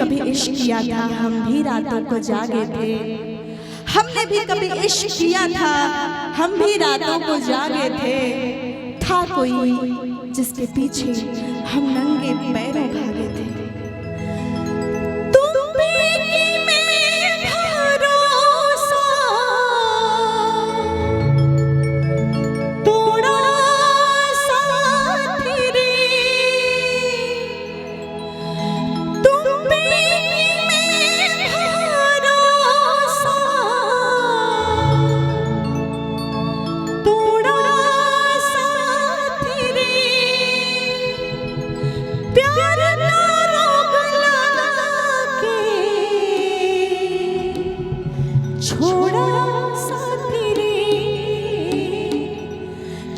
कभी इश्क किया था, हम भी रातों को जागे थे। हमने भी कभी इश्क किया था, हम भी रातों को जागे थे। था कोई जिसके पीछे हम नंगे पैरों भागे थे।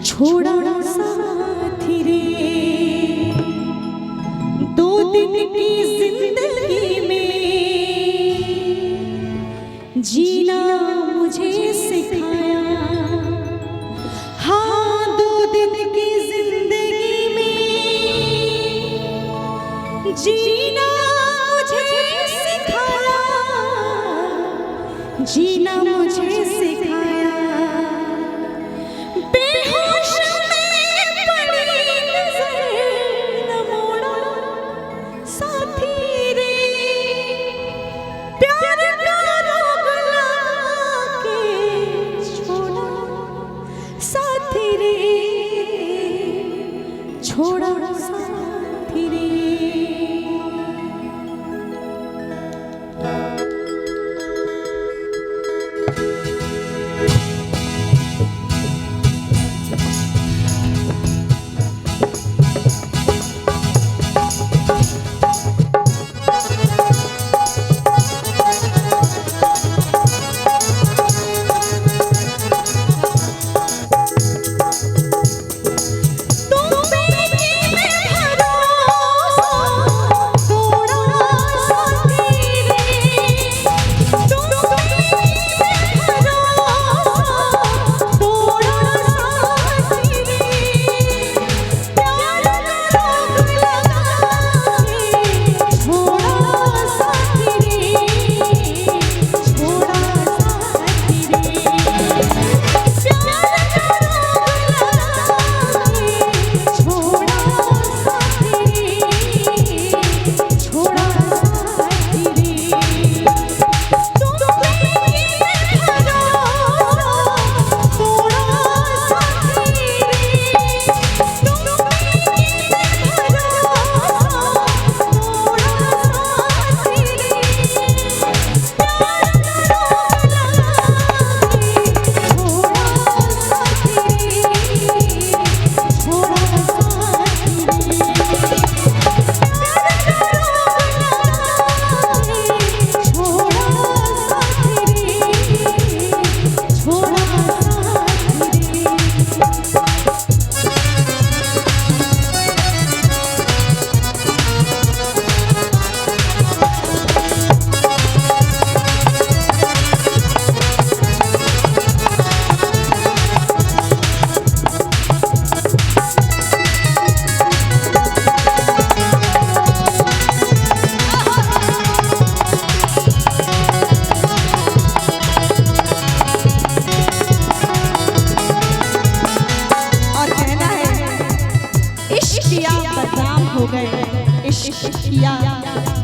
छोड़ा साथी रे, 2 दिन की जिंदगी में जीना मुझे सिखाया। हाँ 2 दिन की जिंदगी में जीना मुझे सिखाया, जीना मुझे सिखाया। छोड़ा साथी रे।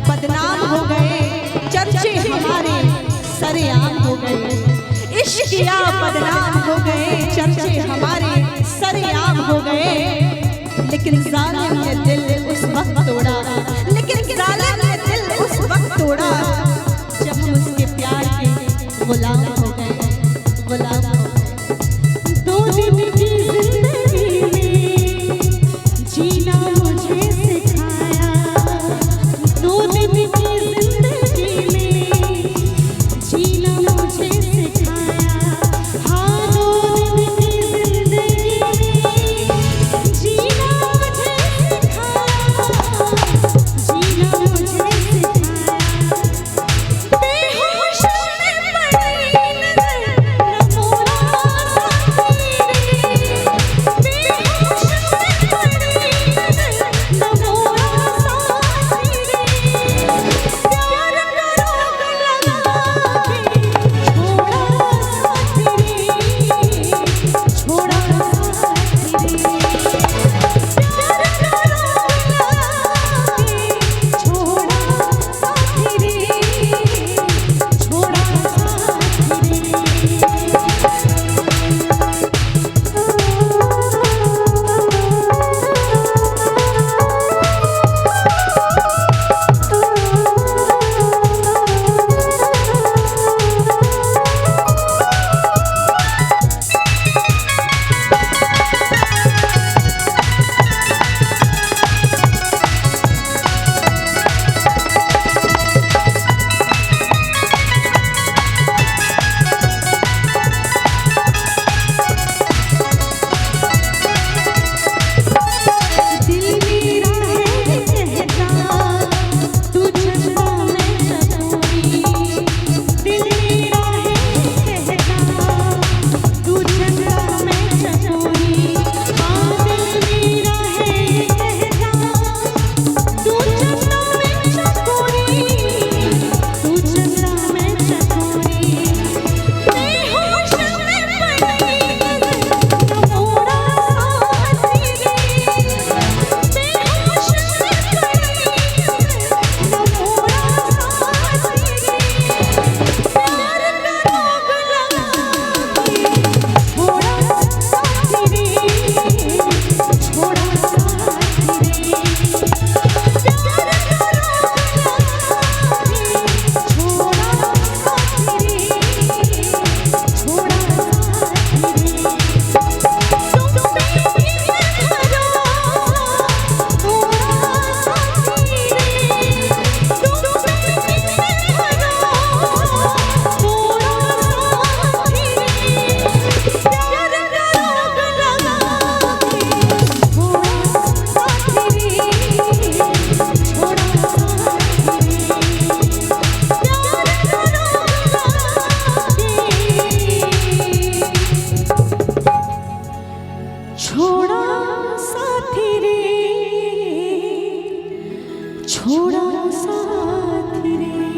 बदनाम हो गए, चर्चे हमारे सरेआम हो गए। इश्क किया बदनाम हो गए, चर्चे हमारे सरेआम हो गए। लेकिन जालिम ने दिल उस वक्त तोड़ा